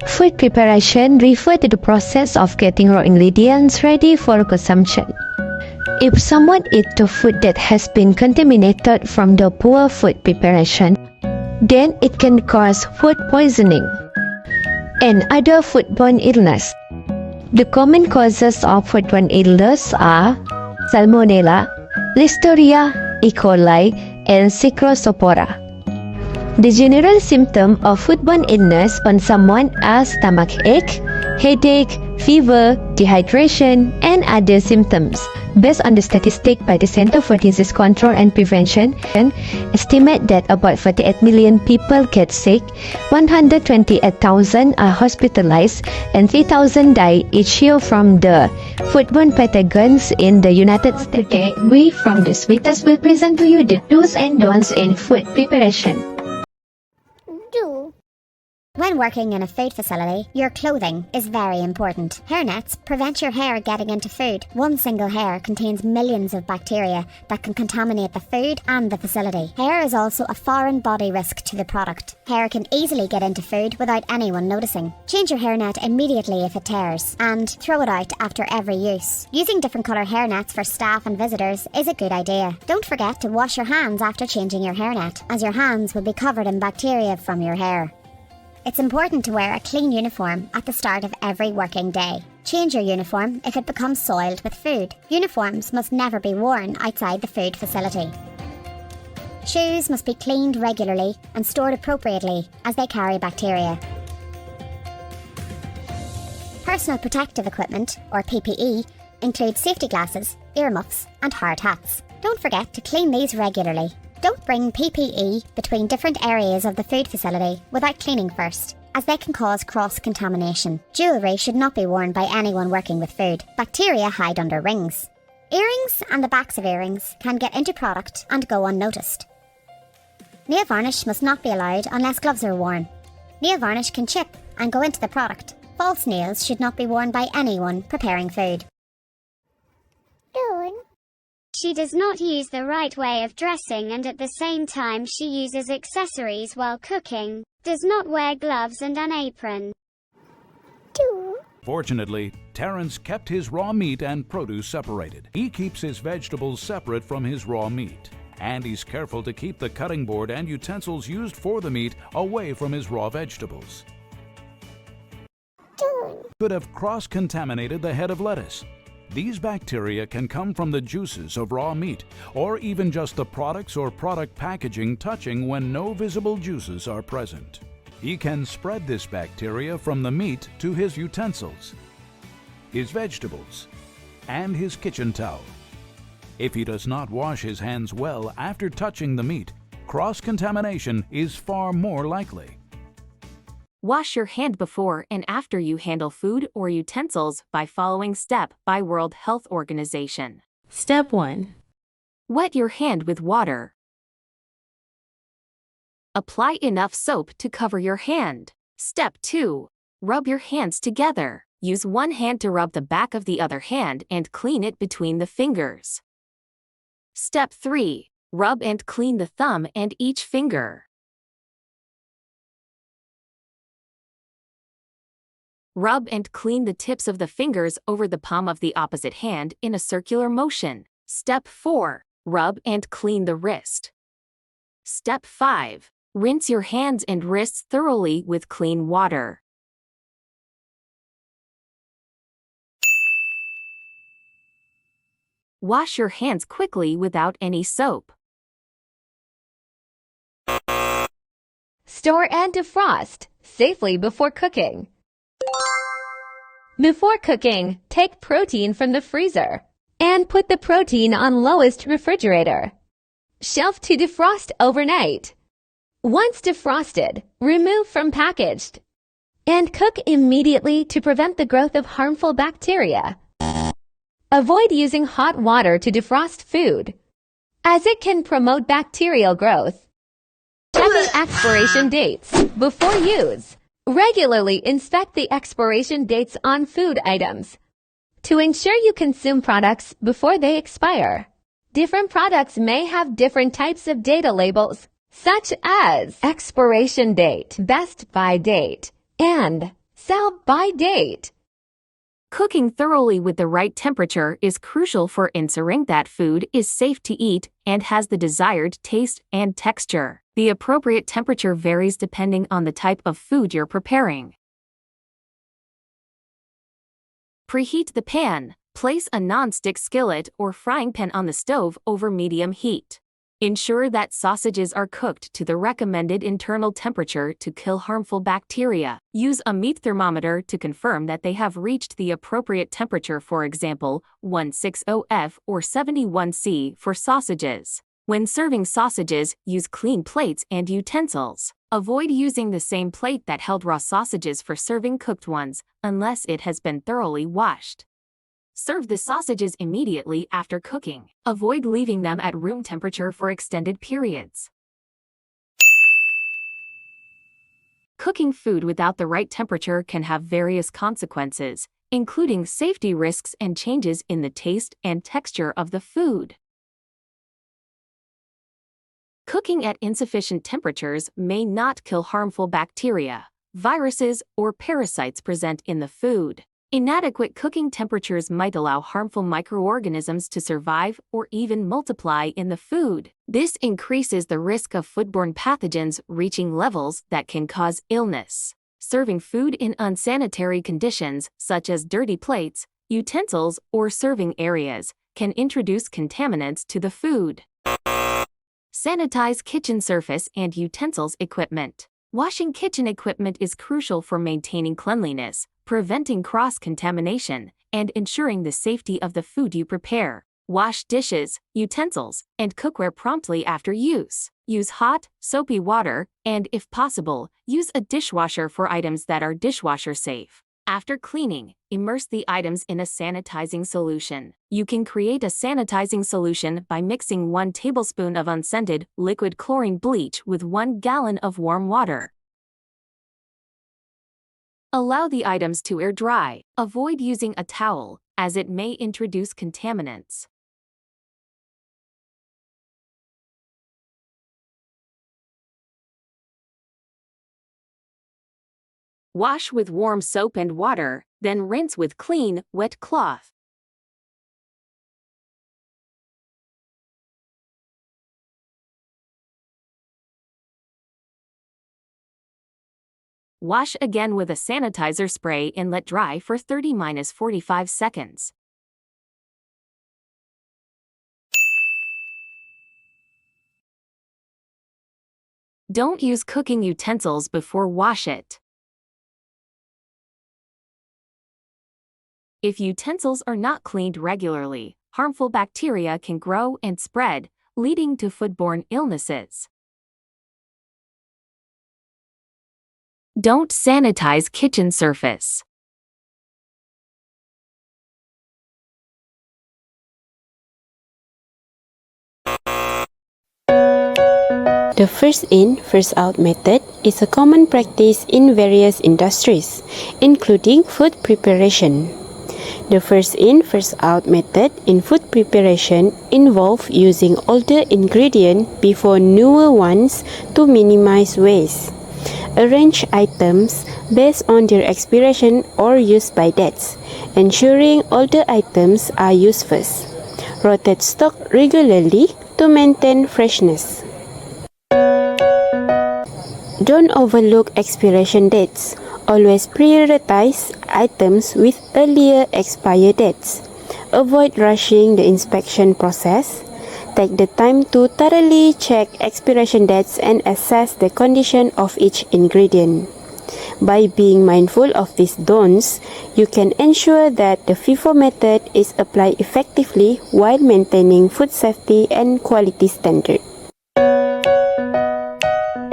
Food preparation refers to the process of getting raw ingredients ready for consumption. If someone eats the food that has been contaminated from the poor food preparation, then it can cause food poisoning and other foodborne illness. The common causes of foodborne illness are Salmonella, Listeria, E. coli, and Psychrospora. The general symptoms of foodborne illness on someone are stomach ache, headache, fever, dehydration, and other symptoms. Based on the statistics by the Center for Disease Control and Prevention, estimate that about 48 million people get sick, 128,000 are hospitalized, and 3,000 die each year from the foodborne pathogens in the United States. Today, we from the Sweetest will present to you the do's and don'ts in food preparation. When working in a food facility, your clothing is very important. Hairnets prevent your hair getting into food. One single hair contains millions of bacteria that can contaminate the food and the facility. Hair is also a foreign body risk to the product. Hair can easily get into food without anyone noticing. Change your hairnet immediately if it tears, and throw it out after every use. Using different colour hairnets for staff and visitors is a good idea. Don't forget to wash your hands after changing your hairnet, as your hands will be covered in bacteria from your hair. It's important to wear a clean uniform at the start of every working day. Change your uniform if it becomes soiled with food. Uniforms must never be worn outside the food facility. Shoes must be cleaned regularly and stored appropriately as they carry bacteria. Personal protective equipment, or PPE, includes safety glasses, earmuffs, and hard hats. Don't forget to clean these regularly. Don't bring PPE between different areas of the food facility without cleaning first, as they can cause cross-contamination. Jewellery should not be worn by anyone working with food. Bacteria hide under rings. Earrings and the backs of earrings can get into product and go unnoticed. Nail varnish must not be allowed unless gloves are worn. Nail varnish can chip and go into the product. False nails should not be worn by anyone preparing food. She does not use the right way of dressing, and at the same time she uses accessories while cooking. Does not wear gloves and an apron. Fortunately, Terrence kept his raw meat and produce separated. He keeps his vegetables separate from his raw meat. And he's careful to keep the cutting board and utensils used for the meat away from his raw vegetables. Could have cross-contaminated the head of lettuce. These bacteria can come from the juices of raw meat, or even just the products or product packaging touching when no visible juices are present. He can spread this bacteria from the meat to his utensils, his vegetables, and his kitchen towel. If he does not wash his hands well after touching the meat, cross-contamination is far more likely. Wash your hand before and after you handle food or utensils by following step by World Health Organization. Step 1. Wet your hand with water. Apply enough soap to cover your hand. Step 2. Rub your hands together. Use one hand to rub the back of the other hand and clean it between the fingers. Step 3. Rub and clean the thumb and each finger. Rub and clean the tips of the fingers over the palm of the opposite hand in a circular motion. Step 4. Rub and clean the wrist. Step 5. Rinse your hands and wrists thoroughly with clean water. Wash your hands quickly without any soap. Store and defrost safely before cooking. Before cooking, take protein from the freezer and put the protein on lowest refrigerator. Shelf to defrost overnight. Once defrosted, remove from packaged and cook immediately to prevent the growth of harmful bacteria. Avoid using hot water to defrost food, as it can promote bacterial growth. Checking expiration dates before use. Regularly inspect the expiration dates on food items to ensure you consume products before they expire. Different products may have different types of data labels, such as expiration date, best by date, and Sell-by date. Cooking thoroughly with the right temperature is crucial for ensuring that food is safe to eat and has the desired taste and texture. The appropriate temperature varies depending on the type of food you're preparing. Preheat the pan. Place a non-stick skillet or frying pan on the stove over medium heat. Ensure that sausages are cooked to the recommended internal temperature to kill harmful bacteria. Use a meat thermometer to confirm that they have reached the appropriate temperature, for example, 160F or 71C for sausages. When serving sausages, use clean plates and utensils. Avoid using the same plate that held raw sausages for serving cooked ones, unless it has been thoroughly washed. Serve the sausages immediately after cooking. Avoid leaving them at room temperature for extended periods. Cooking food without the right temperature can have various consequences, including safety risks and changes in the taste and texture of the food. Cooking at insufficient temperatures may not kill harmful bacteria, viruses, or parasites present in the food. Inadequate cooking temperatures might allow harmful microorganisms to survive or even multiply in the food. This increases the risk of foodborne pathogens reaching levels that can cause illness. Serving food in unsanitary conditions, such as dirty plates, utensils, or serving areas, can introduce contaminants to the food. Sanitize kitchen surface and utensils equipment. Washing kitchen equipment is crucial for maintaining cleanliness, preventing cross-contamination, and ensuring the safety of the food you prepare. Wash dishes, utensils, and cookware promptly after use. Use hot, soapy water, and, if possible, use a dishwasher for items that are dishwasher safe. After cleaning, immerse the items in a sanitizing solution. You can create a sanitizing solution by mixing 1 tablespoon of unscented liquid chlorine bleach with 1 gallon of warm water. Allow the items to air dry. Avoid using a towel, as it may introduce contaminants. Wash with warm soap and water, then rinse with clean, wet cloth. Wash again with a sanitizer spray and let dry for 30–45 seconds. Don't use cooking utensils before wash it. If utensils are not cleaned regularly, harmful bacteria can grow and spread, leading to foodborne illnesses. Don't sanitize kitchen surface. The first in, first out method is a common practice in various industries, including food preparation. The first in, first out method in food preparation involves using older ingredients before newer ones to minimize waste. Arrange items based on their expiration or use-by dates, ensuring older items are used first. Rotate stock regularly to maintain freshness. Don't overlook expiration dates. Always prioritize items with earlier expire dates. Avoid rushing the inspection process. Take the time to thoroughly check expiration dates and assess the condition of each ingredient. By being mindful of these don'ts, you can ensure that the FIFO method is applied effectively while maintaining food safety and quality standards.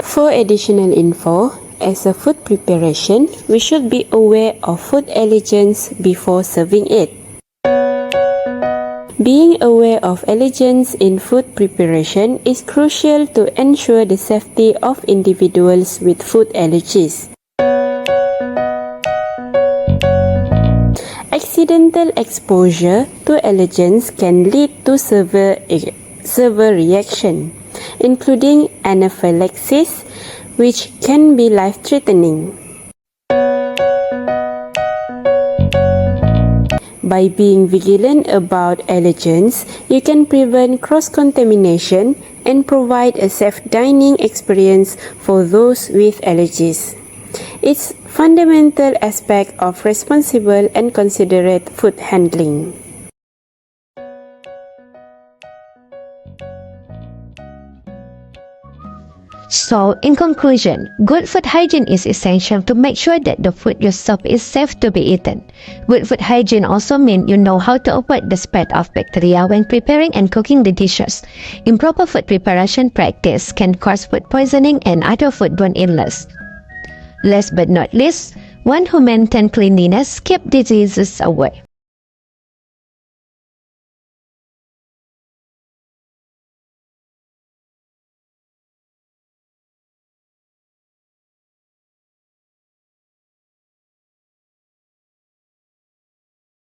For additional info, as a food preparation, we should be aware of food allergens before serving it. Being aware of allergens in food preparation is crucial to ensure the safety of individuals with food allergies. Accidental exposure to allergens can lead to severe reaction, including anaphylaxis, which can be life-threatening. By being vigilant about allergens, you can prevent cross-contamination and provide a safe dining experience for those with allergies. It's a fundamental aspect of responsible and considerate food handling. So, in conclusion, good food hygiene is essential to make sure that the food you serve is safe to be eaten. Good food hygiene also means you know how to avoid the spread of bacteria when preparing and cooking the dishes. Improper food preparation practice can cause food poisoning and other foodborne illness. Last but not least, one who maintains cleanliness keeps diseases away.